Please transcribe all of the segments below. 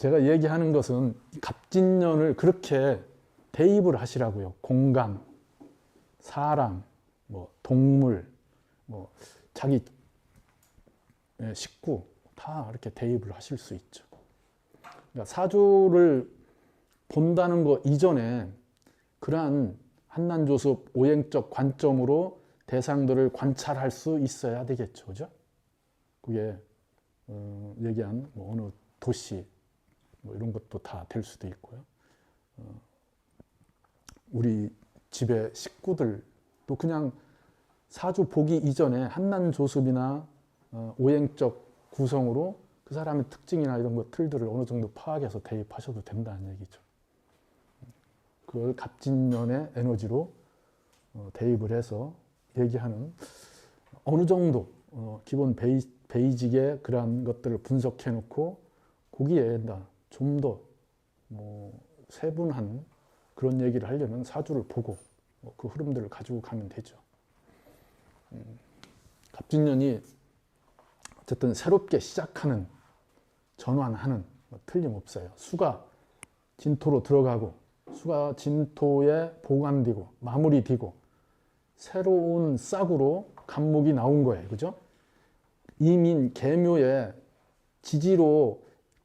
제가 얘기하는 것은 갑진년을 그렇게 대입을 하시라고요. 공간, 사람, 뭐 동물, 뭐 자기 식구 다 이렇게 대입을 하실 수 있죠. 그러니까 사주를 본다는 것 이전에 그러한 한난조습 오행적 관점으로 대상들을 관찰할 수 있어야 되겠죠. 그죠? 그게 얘기한 뭐 어느 도시 뭐 이런 것도 다 될 수도 있고요. 우리 집의 식구들도 그냥 사주 보기 이전에 한난조습이나 오행적 구성으로 그 사람의 특징이나 이런 것 틀들을 어느 정도 파악해서 대입하셔도 된다는 얘기죠. 그걸 갑진년의 에너지로 대입을 해서 얘기하는 어느 정도 기본 베이직의 그러한 것들을 분석해 놓고 거기에 좀 더 세분한 그런 얘기를 하려면 사주를 보고 그 흐름들을 가지고 가면 되죠. 갑진년이 어쨌든 새롭게 시작하는, 전환하는 틀림없어요. 수가 진토로 들어가고 수가 진토에 보관되고 마무리되고 새로운 싹으로 갑목이 나온 거예요. 그죠? 이민 계묘의 지지로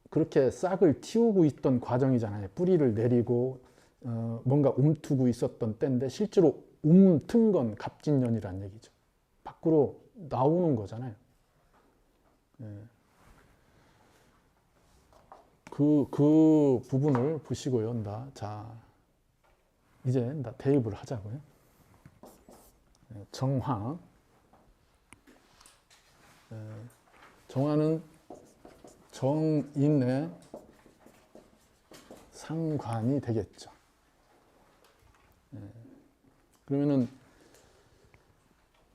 그렇게 싹을 틔우고 있던 과정이잖아요. 뿌리를 내리고 뭔가 움트고 있었던 때인데 실제로 움튼 건 갑진년이란 얘기죠. 밖으로 나오는 거잖아요. 그 부분을 보시고요. 자, 이제 대입을 하자고요. 정화. 정화는 정인의 상관이 되겠죠. 그러면은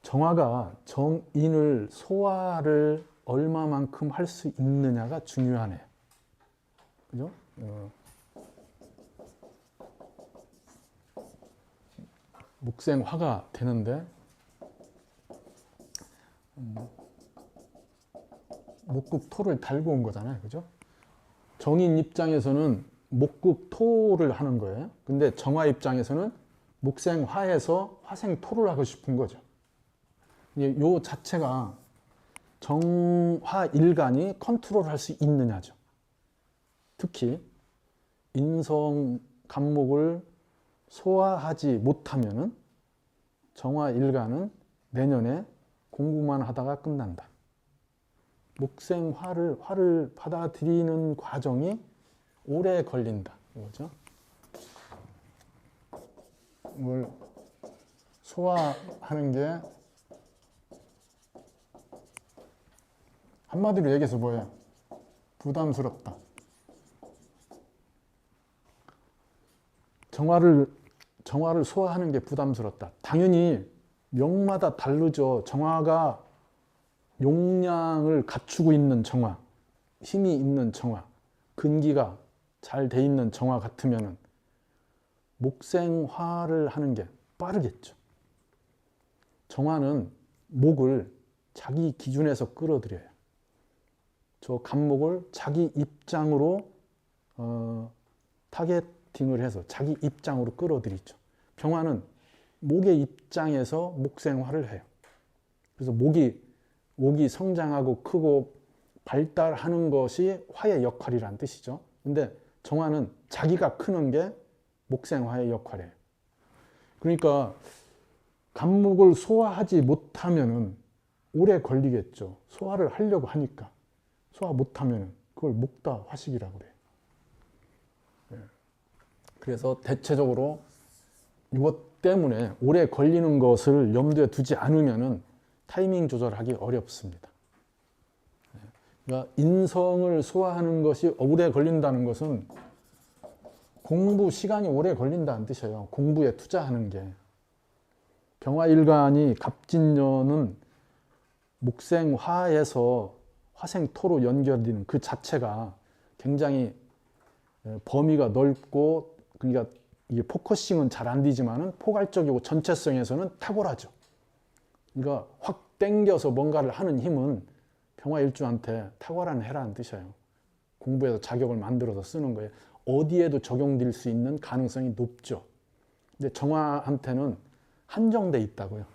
정화가 정인을 소화를 얼마만큼 할 수 있느냐가 중요하네요. 그죠? 목생화가 되는데 목국토를 달고 온 거잖아요. 그죠? 정인 입장에서는 목국토를 하는 거예요. 근데 정화 입장에서는 목생화에서 화생토를 하고 싶은 거죠. 요 자체가 정화일간이 컨트롤할 수 있느냐죠. 특히 인성 갑목을 소화하지 못하면은 정화일간은 내년에 공부만 하다가 끝난다. 목생화를 받아들이는 과정이 오래 걸린다. 이거죠. 이걸 소화하는 게 한마디로 얘기해서 뭐예요? 부담스럽다. 정화를 소화하는 게 부담스럽다. 당연히 명마다 다르죠. 정화가 용량을 갖추고 있는 정화, 힘이 있는 정화, 근기가 잘 돼 있는 정화 같으면은 목생화를 하는 게 빠르겠죠. 정화는 목을 자기 기준에서 끌어들여요. 저 갑목을 자기 입장으로 타겟팅을 해서 자기 입장으로 끌어들이죠. 병화는 목의 입장에서 목생화를 해요. 그래서 목이 성장하고 크고 발달하는 것이 화의 역할이란 뜻이죠. 근데 정화는 자기가 크는 게 목생화의 역할이에요. 그러니까 갑목을 소화하지 못하면은 오래 걸리겠죠. 소화를 하려고 하니까. 소화 못하면은 그걸 목다화식이라고 그래요. 그래서 대체적으로 이것 때문에 오래 걸리는 것을 염두에 두지 않으면은 타이밍 조절하기 어렵습니다. 그러니까 인성을 소화하는 것이 오래 걸린다는 것은 공부 시간이 오래 걸린다는 뜻이에요. 공부에 투자하는 게. 병화일간이 갑진년은 목생화에서 화생토로 연결되는 그 자체가 굉장히 범위가 넓고, 그러니까 이게 포커싱은 잘 안 되지만은 포괄적이고 전체성에서는 탁월하죠. 그러니까 확 당겨서 뭔가를 하는 힘은 병화일주한테 탁월한 해라는 뜻이에요. 공부해서 자격을 만들어서 쓰는 거예요. 어디에도 적용될 수 있는 가능성이 높죠. 근데 정화한테는 한정돼 있다고요.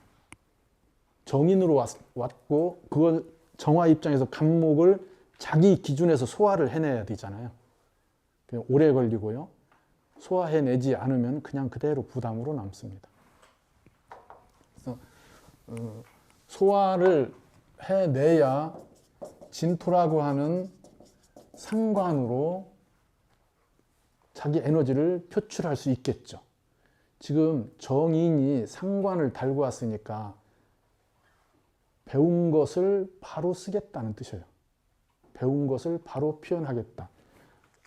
정인으로 왔고 그걸 정화 입장에서 간목을 자기 기준에서 소화를 해내야 되잖아요. 오래 걸리고요. 소화해내지 않으면 그냥 그대로 부담으로 남습니다. 그래서 소화를 해내야 진토라고 하는 상관으로 자기 에너지를 표출할 수 있겠죠. 지금 정인이 상관을 달고 왔으니까 배운 것을 바로 쓰겠다는 뜻이에요. 배운 것을 바로 표현하겠다.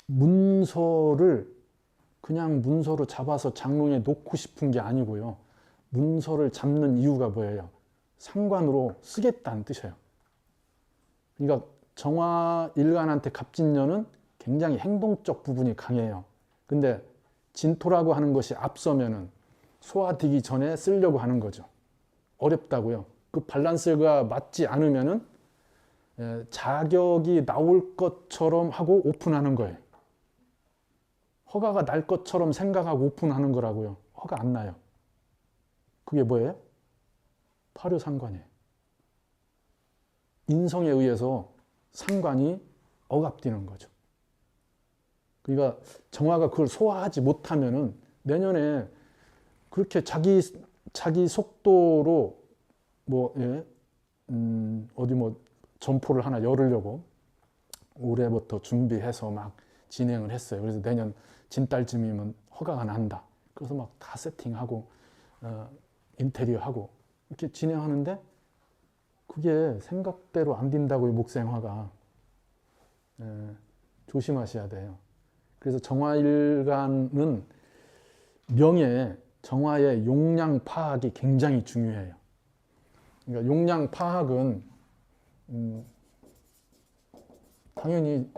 문서를 그냥 문서로 잡아서 장롱에 놓고 싶은 게 아니고요. 문서를 잡는 이유가 뭐예요? 상관으로 쓰겠다는 뜻이에요. 그러니까 정화일간한테 갑진년은 굉장히 행동적 부분이 강해요. 근데 진토라고 하는 것이 앞서면은 소화되기 전에 쓰려고 하는 거죠. 어렵다고요. 그 밸런스가 맞지 않으면은 자격이 나올 것처럼 하고 오픈하는 거예요. 허가가 날 것처럼 생각하고 오픈하는 거라고요. 허가 안 나요. 그게 뭐예요? 파묘상관이에요. 인성에 의해서 상관이 억압되는 거죠. 그러니까 정화가 그걸 소화하지 못하면은 내년에 그렇게 자기 속도로 어디 점포를 하나 열으려고 올해부터 준비해서 막 진행을 했어요. 그래서 내년 진달쯤이면 허가가 난다. 그래서 막 다 세팅하고 인테리어하고 이렇게 진행하는데 그게 생각대로 안 된다고요. 목생화가. 조심하셔야 돼요. 그래서 정화일간은 명예, 정화의 용량 파악이 굉장히 중요해요. 그러니까 용량 파악은 당연히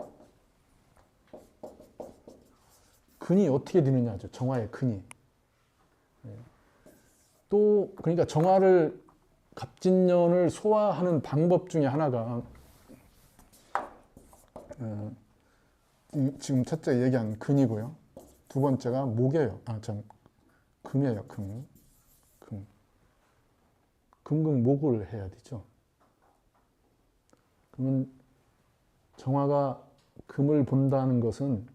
근이 어떻게 되느냐죠. 정화의 근이. 또 그러니까 정화를 갑진년을 소화하는 방법 중에 하나가 지금 첫째 얘기한 근이고요. 두 번째가 목이에요. 금이에요. 금. 금목을 해야 되죠. 그러면 정화가 금을 본다는 것은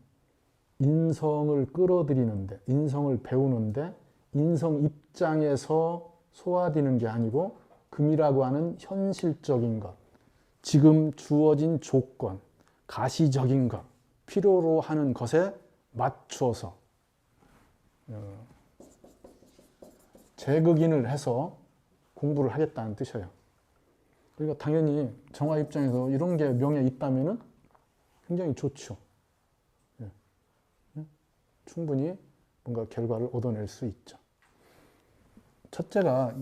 인성을 끌어들이는데, 인성을 배우는데 인성 입장에서 소화되는 게 아니고 금이라고 하는 현실적인 것, 지금 주어진 조건, 가시적인 것, 필요로 하는 것에 맞춰서 재극인을 해서 공부를 하겠다는 뜻이에요. 그러니까 당연히 정화 입장에서 이런 게 명에 있다면 굉장히 좋죠. 충분히 뭔가 결과를 얻어낼 수 있죠. 첫째가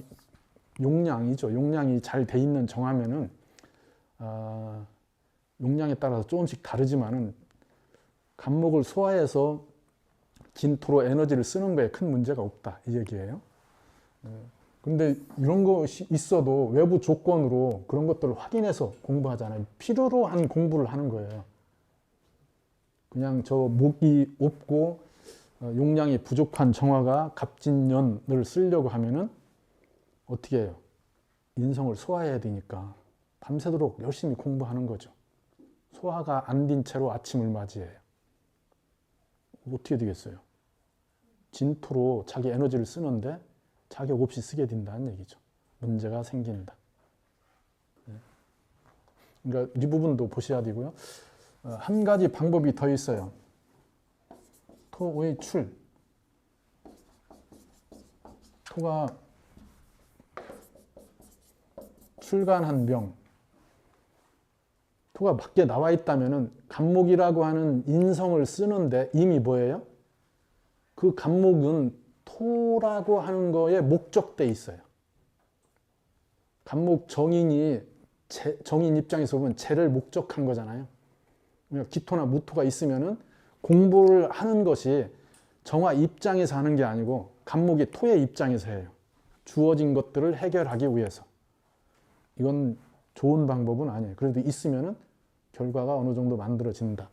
용량이죠. 용량이 잘 돼 있는 정화면은 용량에 따라서 조금씩 다르지만은 간목을 소화해서 진토로 에너지를 쓰는 거에 큰 문제가 없다 이 얘기예요. 근데 이런 것이 있어도 외부 조건으로 그런 것들을 확인해서 공부하잖아요. 필요로 한 공부를 하는 거예요. 그냥 저 목이 없고 용량이 부족한 정화가 갑진년을 쓰려고 하면은 어떻게 해요? 인성을 소화해야 되니까 밤새도록 열심히 공부하는 거죠. 소화가 안 된 채로 아침을 맞이해요. 어떻게 되겠어요? 진토로 자기 에너지를 쓰는데 자격 없이 쓰게 된다는 얘기죠. 문제가 생긴다. 그러니까 이 부분도 보셔야 되고요. 한 가지 방법이 더 있어요. 토의 출. 토가 출간한 명. 토가 밖에 나와 있다면은 간목이라고 하는 인성을 쓰는데 이미 뭐예요? 그 간목은 토라고 하는 거에 목적돼 있어요. 간목 정인이 정인 입장에서 보면 재를 목적한 거잖아요. 기토나 무토가 있으면은 공부를 하는 것이 정화 입장에서 하는 게 아니고 간목이 토의 입장에서 해요. 주어진 것들을 해결하기 위해서. 이건 좋은 방법은 아니에요. 그래도 있으면은 결과가 어느 정도 만들어진다.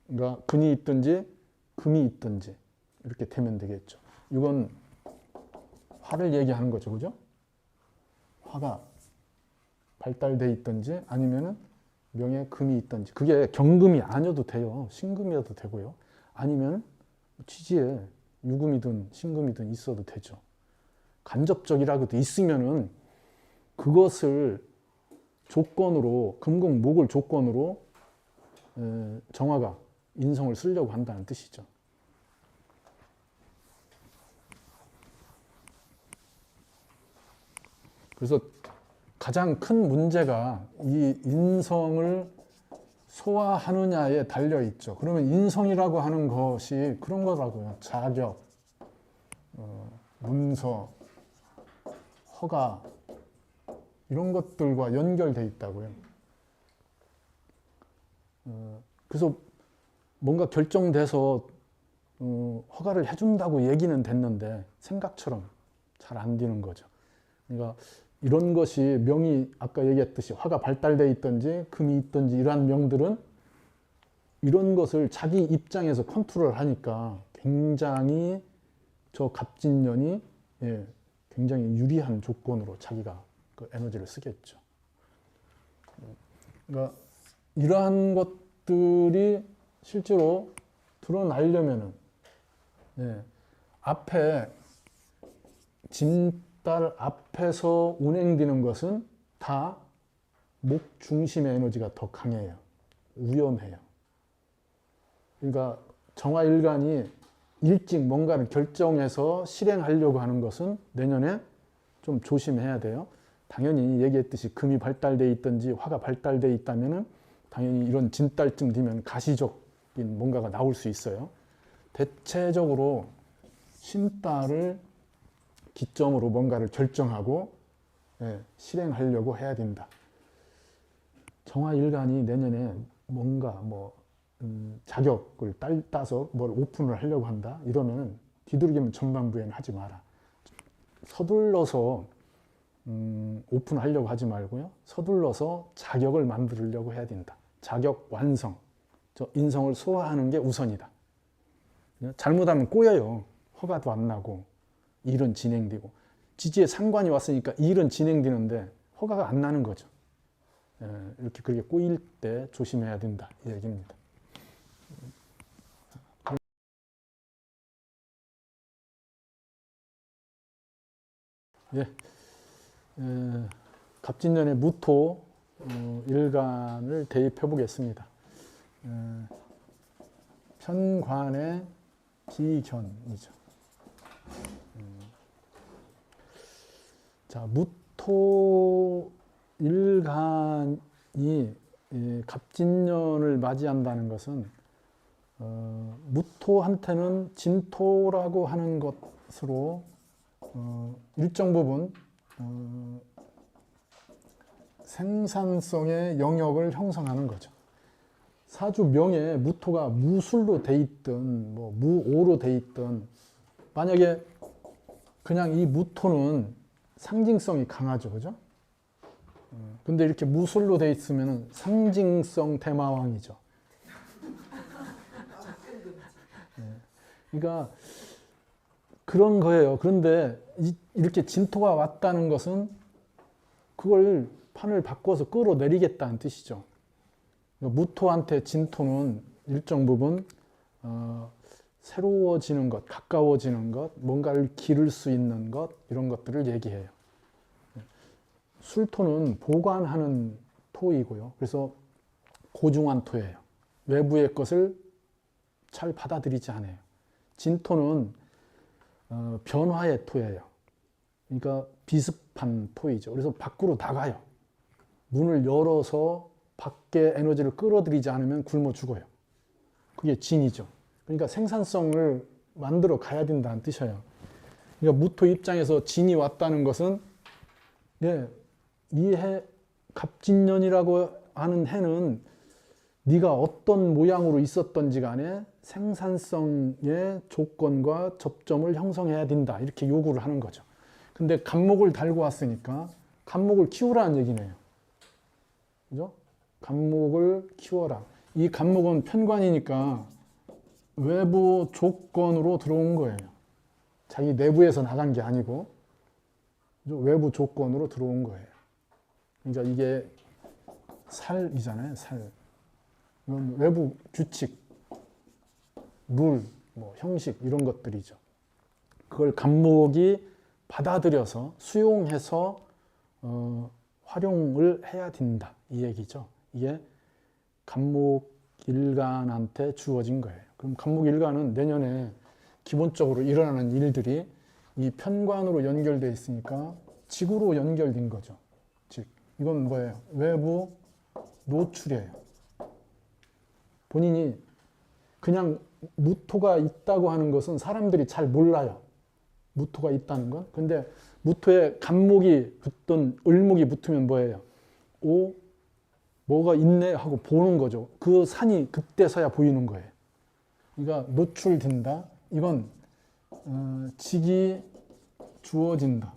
그러니까 근이 있든지 금이 있든지 이렇게 되면 되겠죠. 이건 화를 얘기하는 거죠. 그죠? 화가 발달돼 있든지 아니면은 명에 금이 있든지, 그게 경금이 아니어도 돼요. 신금이어도 되고요. 아니면 취지에 유금이든 신금이든 있어도 되죠. 간접적이라고도 있으면은 그것을 조건으로, 금금목을 조건으로 정화가 인성을 쓰려고 한다는 뜻이죠. 그래서 가장 큰 문제가 이 인성을 소화하느냐에 달려 있죠. 그러면 인성이라고 하는 것이 그런 거라고요. 자격, 문서, 허가 이런 것들과 연결돼 있다고요. 그래서 뭔가 결정돼서 허가를 해준다고 얘기는 됐는데 생각처럼 잘 안 되는 거죠. 그러니까 이런 것이 명이 아까 얘기했듯이 화가 발달돼 있든지 금이 있든지 이러한 명들은 이런 것을 자기 입장에서 컨트롤 하니까 굉장히 저 갑진년이 굉장히 유리한 조건으로 자기가 그 에너지를 쓰겠죠. 그러니까 이러한 것들이 실제로 드러나려면은 앞에 진달 앞에서 운행되는 것은 다 목 중심의 에너지가 더 강해요. 위험해요. 그러니까 정화일간이 일찍 뭔가를 결정해서 실행하려고 하는 것은 내년에 좀 조심해야 돼요. 당연히 얘기했듯이 금이 발달돼 있든지 화가 발달돼 있다면은 당연히 이런 진달쯤 되면 가시적인 뭔가가 나올 수 있어요. 대체적으로 신달을 기점으로 뭔가를 결정하고 실행하려고 해야 된다. 정화일간이 내년에 뭔가 자격을 따서 뭘 오픈을 하려고 한다 이러면 뒤돌기면 전반부에는 하지 마라. 서둘러서 오픈하려고 하지 말고요. 서둘러서 자격을 만들려고 해야 된다. 자격 완성, 저 인성을 소화하는 게 우선이다. 잘못하면 꼬여요. 허가도 안 나고 일은 진행되고 지지에 상관이 왔으니까 일은 진행되는데 허가가 안 나는 거죠. 이렇게 그렇게 꼬일 때 조심해야 된다 이 얘기입니다. 예, 갑진년의 무토 일간을 대입해 보겠습니다. 편관의 기견이죠. 자, 무토 일간이 갑진년을 맞이한다는 것은 무토한테는 진토라고 하는 것으로 일정 부분 생산성의 영역을 형성하는 거죠. 사주명에 무토가 무술로 돼 있든 무오로 돼 있든 만약에 그냥 이 무토는 상징성이 강하죠. 그죠? 근데 이렇게 무술로 돼 있으면 상징성 대마왕이죠. 그러니까 그런 거예요. 그런데 이렇게 진토가 왔다는 것은 그걸 판을 바꿔서 끌어내리겠다는 뜻이죠. 무토한테 진토는 일정 부분 새로워지는 것, 가까워지는 것, 뭔가를 기를 수 있는 것 이런 것들을 얘기해요. 술토는 보관하는 토이고요. 그래서 고중한 토예요. 외부의 것을 잘 받아들이지 않아요. 진토는 변화의 토예요. 그러니까 비습한 토이죠. 그래서 밖으로 나가요. 문을 열어서 밖에 에너지를 끌어들이지 않으면 굶어 죽어요. 그게 진이죠. 그러니까 생산성을 만들어 가야 된다는 뜻이에요. 그러니까 무토 입장에서 진이 왔다는 것은 이 해 갑진년이라고 하는 해는 네가 어떤 모양으로 있었던지 간에 생산성의 조건과 접점을 형성해야 된다 이렇게 요구를 하는 거죠. 근데 갑목을 달고 왔으니까 갑목을 키우라는 얘기네요. 그죠? 갑목을 키워라. 이 간목은 편관이니까 외부 조건으로 들어온 거예요. 자기 내부에서 나간 게 아니고 외부 조건으로 들어온 거예요. 그러니까 이게 살이잖아요. 살. 이건 외부 규칙, 룰, 뭐 형식 이런 것들이죠. 그걸 간목이 받아들여서 수용해서 활용을 해야 된다 이 얘기죠. 이게 간목일간한테 주어진 거예요. 그럼 간목일간은 내년에 기본적으로 일어나는 일들이 이 편관으로 연결되어 있으니까 직으로 연결된 거죠. 즉 이건 뭐예요? 외부 노출이에요. 본인이 그냥 무토가 있다고 하는 것은 사람들이 잘 몰라요. 무토가 있다는 건. 근데 무토에 간목이 붙든 을목이 붙으면 뭐예요? 오, 뭐가 있네 하고 보는 거죠. 그 산이 그때서야 보이는 거예요. 그러니까 노출된다. 이건 직이 주어진다.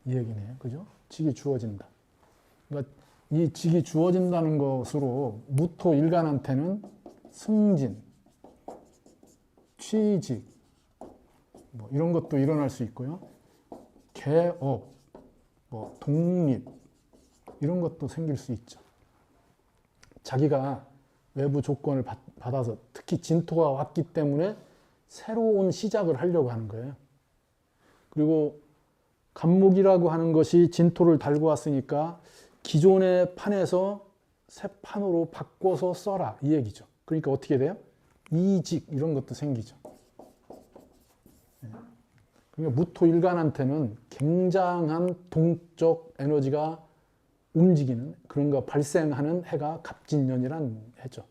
이 얘기네요. 그죠? 직이 주어진다. 그러니까 이 직이 주어진다는 것으로 무토 일간한테는 승진, 취직, 뭐 이런 것도 일어날 수 있고요. 개업, 뭐 독립 이런 것도 생길 수 있죠. 자기가 외부 조건을 받아서 특히 진토가 왔기 때문에 새로운 시작을 하려고 하는 거예요. 그리고 간목이라고 하는 것이 진토를 달고 왔으니까 기존의 판에서 새 판으로 바꿔서 써라 이 얘기죠. 그러니까 어떻게 돼요? 이직 이런 것도 생기죠. 그러니까 무토일간한테는 굉장한 동적 에너지가 움직이는 그런 거 발생하는 해가 갑진년이란 해죠.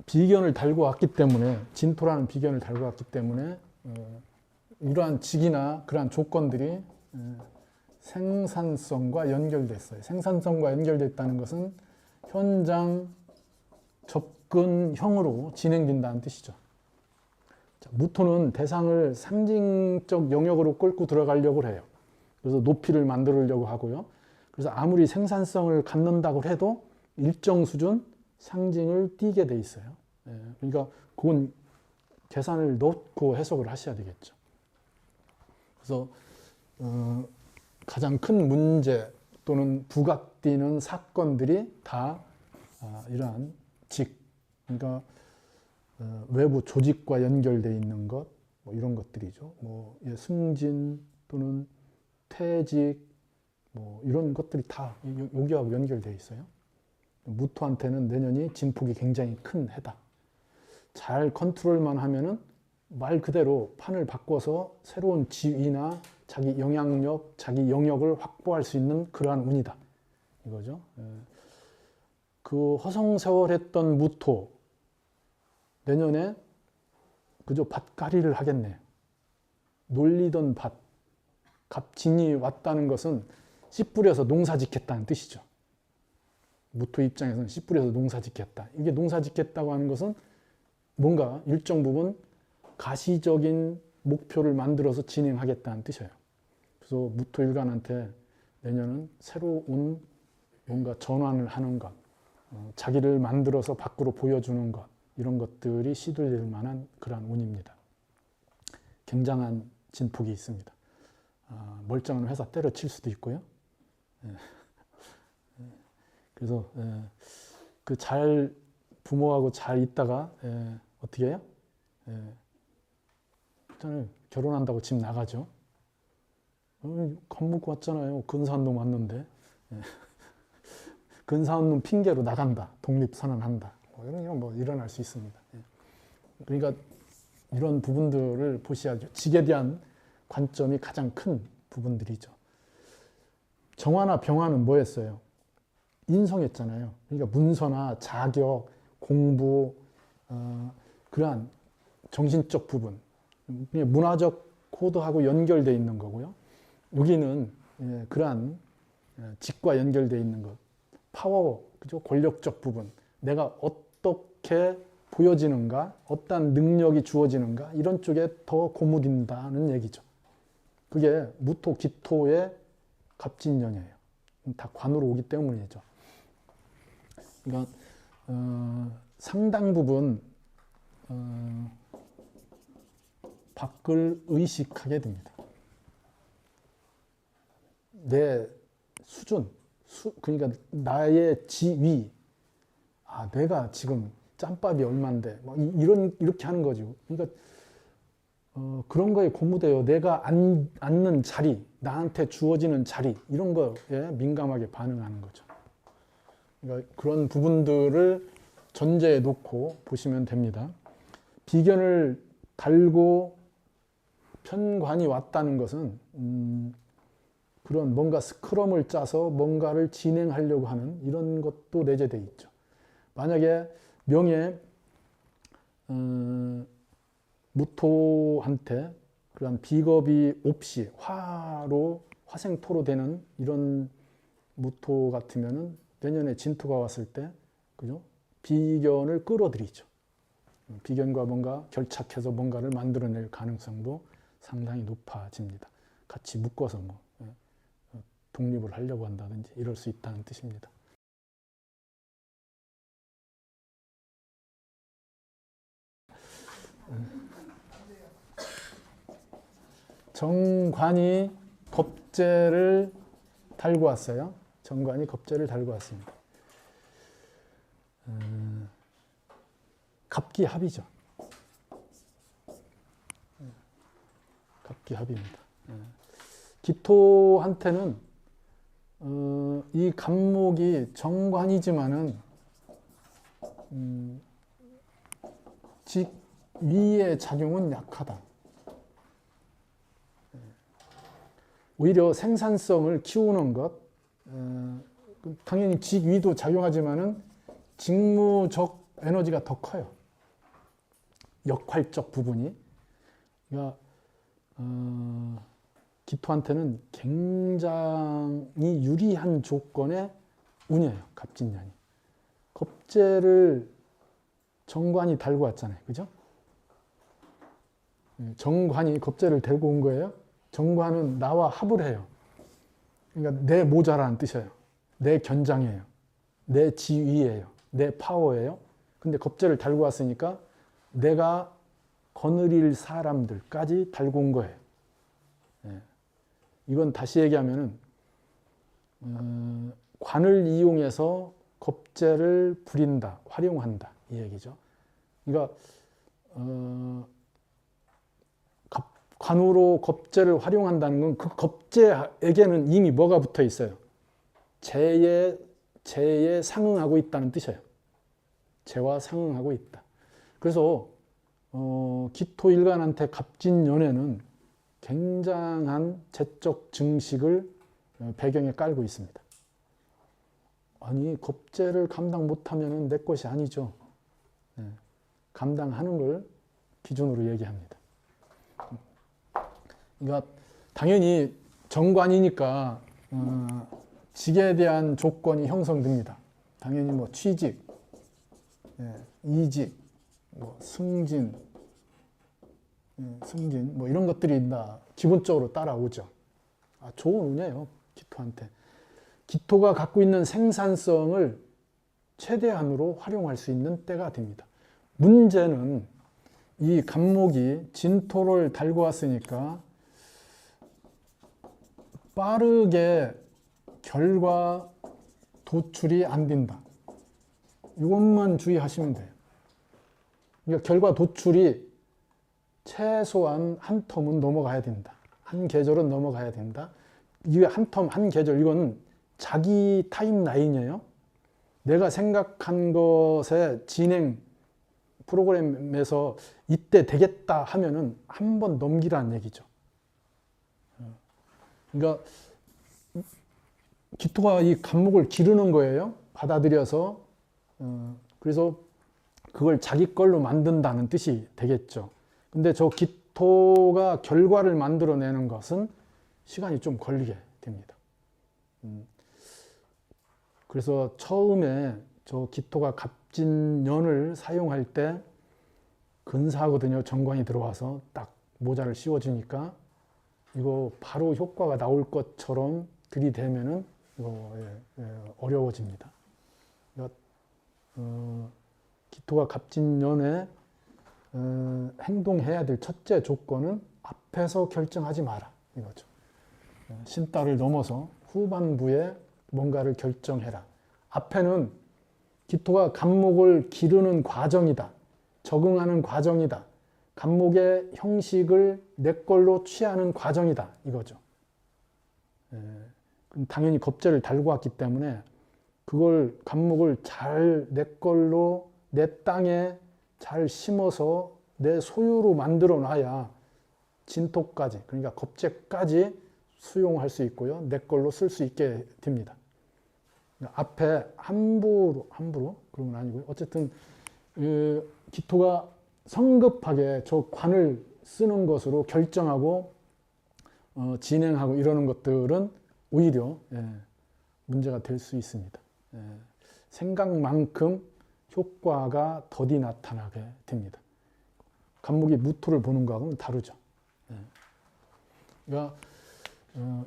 비견을 달고 왔기 때문에 진토라는 비견을 달고 왔기 때문에 이러한 직이나 그러한 조건들이 생산성과 연결됐어요. 생산성과 연결됐다는 것은 현장 접근형으로 진행된다는 뜻이죠. 자, 무토는 대상을 상징적 영역으로 끌고 들어가려고 해요. 그래서 높이를 만들려고 하고요. 그래서 아무리 생산성을 갖는다고 해도 일정 수준 상징을 띠게 돼 있어요. 그러니까 그건 계산을 넣고 해석을 하셔야 되겠죠. 그래서 가장 큰 문제 또는 부각되는 사건들이 다 이러한 직, 그러니까 외부 조직과 연결되어 있는 것, 뭐 이런 것들이죠. 뭐 승진 또는 퇴직, 뭐 이런 것들이 다 여기하고 연결되어 있어요. 무토한테는 내년이 진폭이 굉장히 큰 해다. 잘 컨트롤만 하면은 말 그대로 판을 바꿔서 새로운 지위나 자기 영향력, 자기 영역을 확보할 수 있는 그러한 운이다. 이거죠. 그 허송세월했던 무토, 내년에 그저 밭갈이를 하겠네요. 놀리던 밭, 갑진이 왔다는 것은 씨 뿌려서 농사 짓겠다는 뜻이죠. 무토 입장에서는 씨 뿌려서 농사 짓겠다. 이게 농사 짓겠다고 하는 것은 뭔가 일정 부분 가시적인 목표를 만들어서 진행하겠다는 뜻이에요. 그래서 무토일간한테 내년은 새로운 뭔가 전환을 하는 것, 자기를 만들어서 밖으로 보여주는 것, 이런 것들이 시들릴 만한 그러한 운입니다. 굉장한 진폭이 있습니다. 멀쩡한 회사 때려칠 수도 있고요. 그래서 그 잘 부모하고 잘 있다가 어떻게 해요? 일단 결혼한다고 집 나가죠. 겁먹고 왔잖아요. 근사운동 왔는데. 근사운동 핑계로 나간다. 독립선언한다. 뭐 이런 게 뭐 일어날 수 있습니다. 그러니까 이런 부분들을 보셔야죠. 직에 대한 관점이 가장 큰 부분들이죠. 정화나 병화는 뭐였어요? 인성했잖아요. 그러니까 문서나 자격, 공부, 그러한 정신적 부분, 문화적 코드하고 연결되어 있는 거고요. 여기는 그러한 직과 연결되어 있는 것, 파워, 그죠? 권력적 부분, 내가 어떻게 보여지는가, 어떤 능력이 주어지는가, 이런 쪽에 더 고무된다는 얘기죠. 그게 무토, 기토의 갑진년이에요. 다 관으로 오기 때문이죠. 그러니까 상당 부분 밖을 의식하게 됩니다. 내 수준, 그러니까 나의 지위, 내가 지금 짬밥이 얼만데, 이렇게 하는 거죠. 그러니까 그런 거에 고무돼요. 내가 앉는 자리, 나한테 주어지는 자리, 이런 거에 민감하게 반응하는 거죠. 그러니까 그런 부분들을 전제에 놓고 보시면 됩니다. 비견을 달고 편관이 왔다는 것은 그런 뭔가 스크럼을 짜서 뭔가를 진행하려고 하는 이런 것도 내재되어 있죠. 만약에 명예 무토한테 그런 비겁이 없이 화생토로 되는 이런 무토 같으면은 내년에 진토가 왔을 때, 그죠? 비견을 끌어들이죠. 비견과 뭔가 결착해서 뭔가를 만들어낼 가능성도 상당히 높아집니다. 같이 묶어서 독립을 하려고 한다든지 이럴 수 있다는 뜻입니다. 정관이 겁재를 달고 왔어요. 정관이 겁재를 달고 왔습니다. 갑기합이죠. 갑기합입니다. 기토한테는 이 갑목이 정관이지만은 직위의 작용은 약하다. 오히려 생산성을 키우는 것, 당연히 직위도 작용하지만은 직무적 에너지가 더 커요. 역할적 부분이. 그러니까 기토한테는 굉장히 유리한 조건의 운이에요. 갑진년이. 겁재를 정관이 달고 왔잖아요. 그죠? 정관이 겁재를 들고 온 거예요. 정관은 나와 합을 해요. 그러니까 내 모자라는 뜻이에요. 내 견장이에요. 내 지위예요. 내 파워예요. 근데 겁재를 달고 왔으니까 내가 거느릴 사람들까지 달고 온 거예요. 이건 다시 얘기하면은 관을 이용해서 겁재를 부린다, 활용한다 이 얘기죠. 그러니까 관으로 겁재를 활용한다는 건 그 겁재에게는 이미 뭐가 붙어 있어요? 재에 상응하고 있다는 뜻이에요. 재와 상응하고 있다. 그래서 기토일간한테 갑진연에는 굉장한 재적 증식을 배경에 깔고 있습니다. 아니 겁재를 감당 못하면 내 것이 아니죠. 감당하는 걸 기준으로 얘기합니다. 그러니까 당연히 정관이니까 직에 대한 조건이 형성됩니다. 당연히 뭐 취직, 이직, 뭐 승진 뭐 이런 것들이 다 기본적으로 따라오죠. 좋은 운이에요. 기토한테. 기토가 갖고 있는 생산성을 최대한으로 활용할 수 있는 때가 됩니다. 문제는 이 갑목이 진토를 달고 왔으니까 빠르게 결과 도출이 안 된다. 이것만 주의하시면 돼요. 그러니까 결과 도출이 최소한 한 텀은 넘어가야 된다. 한 계절은 넘어가야 된다. 이게 한 텀, 한 계절, 이건 자기 타임라인이에요. 내가 생각한 것의 진행 프로그램에서 이때 되겠다 하면은 한 번 넘기라는 얘기죠. 그러니까 기토가 이 갑목을 기르는 거예요. 받아들여서. 그래서 그걸 자기 걸로 만든다는 뜻이 되겠죠. 근데 저 기토가 결과를 만들어내는 것은 시간이 좀 걸리게 됩니다. 그래서 처음에 저 기토가 갑진년을 사용할 때 근사하거든요. 정관이 들어와서 딱 모자를 씌워주니까 이거 바로 효과가 나올 것처럼 들이대면은 이거 어려워집니다. 그러니까 기토가 갑진년에 행동해야 될 첫째 조건은 앞에서 결정하지 마라 이거죠. 신달을 넘어서 후반부에 뭔가를 결정해라. 앞에는 기토가 갑목을 기르는 과정이다. 적응하는 과정이다. 갑목의 형식을 내 걸로 취하는 과정이다. 이거죠. 당연히 겁재를 달고 왔기 때문에 그걸 갑목을 잘 내 걸로 내 땅에 잘 심어서 내 소유로 만들어 놔야 진토까지 그러니까 겁재까지 수용할 수 있고요. 내 걸로 쓸 수 있게 됩니다. 앞에 함부로 그런 건 아니고요. 어쨌든 기토가 성급하게 저 관을 쓰는 것으로 결정하고 진행하고 이러는 것들은 오히려 문제가 될 수 있습니다. 생각만큼 효과가 더디 나타나게 됩니다. 갑목이 무토를 보는 거하고는 다르죠. 그러니까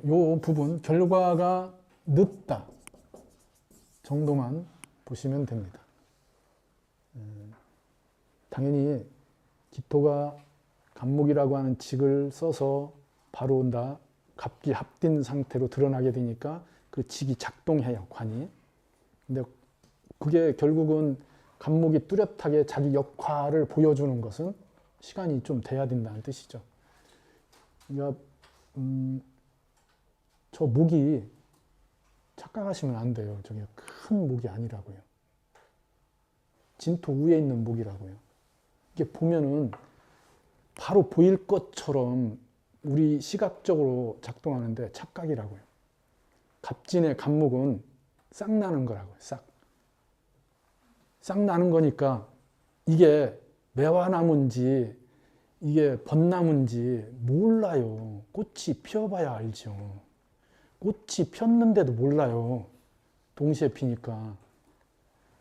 이 부분 결과가 늦다 정도만 보시면 됩니다. 당연히 기토가 갑목이라고 하는 직을 써서 바로 온다. 갑기 합딘 상태로 드러나게 되니까 그 직이 작동해요, 관이. 근데 그게 결국은 갑목이 뚜렷하게 자기 역할을 보여주는 것은 시간이 좀 돼야 된다는 뜻이죠. 그러니까 저 목이 착각하시면 안 돼요. 저게 큰 목이 아니라고요. 진토 위에 있는 목이라고요. 이게 보면은 바로 보일 것처럼 우리 시각적으로 작동하는데 착각이라고요. 갑진의 갑목은 싹 나는 거라고요. 싹 나는 거니까 이게 매화나무인지 이게 벚나무인지 몰라요. 꽃이 피어봐야 알죠. 꽃이 폈는데도 몰라요. 동시에 피니까.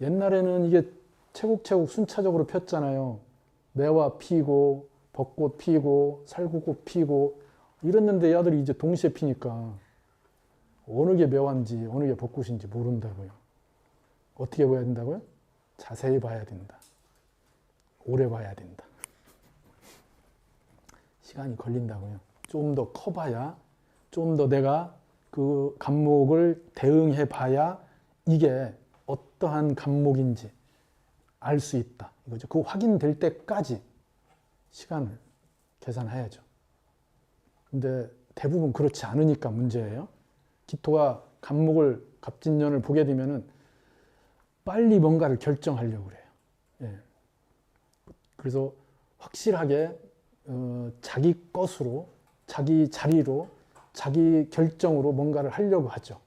옛날에는 이게 차곡차곡 순차적으로 폈잖아요. 매화 피고 벚꽃 피고 살구꽃 피고 이랬는데 얘들이 이제 동시에 피니까 어느 게 매화인지 어느 게 벚꽃인지 모른다고요. 어떻게 봐야 된다고요? 자세히 봐야 된다. 오래 봐야 된다. 시간이 걸린다고요. 좀 더 커봐야 좀 더 내가 그 갑목을 대응해 봐야 이게 어떠한 갑목인지 알 수 있다. 이거죠. 그 확인될 때까지 시간을 계산해야죠. 근데 대부분 그렇지 않으니까 문제예요. 기토가 갑목을 갑진년을 보게 되면은 빨리 뭔가를 결정하려고 그래요. 예. 그래서 확실하게 자기 것으로, 자기 자리로, 자기 결정으로 뭔가를 하려고 하죠.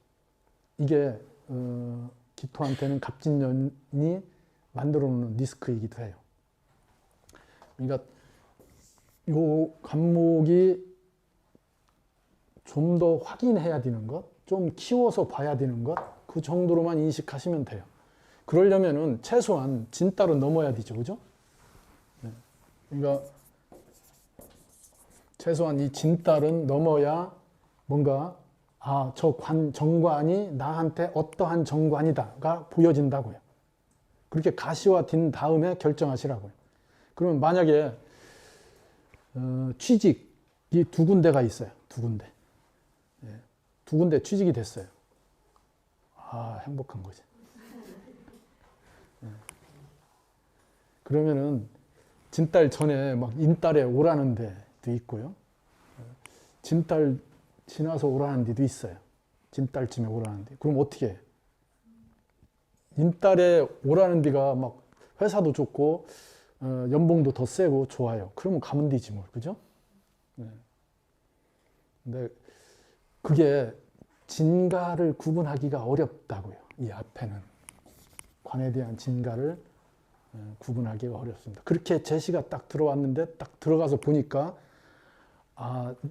이게 기토한테는 갑진년이 만들어 놓는 리스크이기도 해요. 그러니까 요 갑목이 좀 더 확인해야 되는 것, 좀 키워서 봐야 되는 것, 그 정도로만 인식하시면 돼요. 그러려면은 최소한 진달은 넘어야 되죠, 그죠? 네. 그러니까 최소한 이 진달은 넘어야 뭔가 저 정관이 나한테 어떠한 정관이다가 보여진다고요. 그렇게 가시화된 다음에 결정하시라고요. 그러면 만약에 취직이 두 군데가 있어요. 두 군데. 두 군데 취직이 됐어요. 행복한 거지. 그러면은 진달 전에 막 인달에 오라는 데도 있고요. 진달 지나서 오라는 데도 있어요. 진달쯤에 오라는 데. 그럼 어떻게 해? 인달에 오라는 데가 막 회사도 좋고 연봉도 더 세고 좋아요. 그러면 가면 되지 뭘, 그죠? 근데 그게 진가를 구분하기가 어렵다고요. 이 앞에는 관에 대한 진가를 구분하기가 어렵습니다. 그렇게 제시가 딱 들어왔는데 딱 들어가서 보니까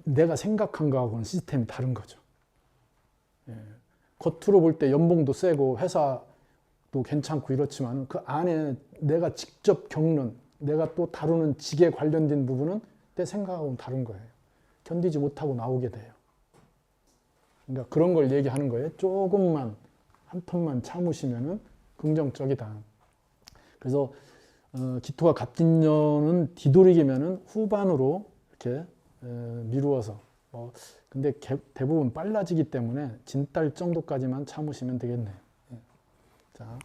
내가 생각한 거하고는 시스템이 다른 거죠. 겉으로 볼 때 연봉도 세고 회사도 괜찮고 이렇지만 그 안에 내가 직접 겪는 내가 또 다루는 직에 관련된 부분은 내 생각하고는 다른 거예요. 견디지 못하고 나오게 돼요. 그러니까 그런 걸 얘기하는 거예요. 조금만 한 턴만 참으시면은 긍정적이다. 그래서 기토가 갑진년은 뒤돌이기면은 후반으로 이렇게 미루어서 근데 대부분 빨라지기 때문에 진달 정도까지만 참으시면 되겠네요. 자.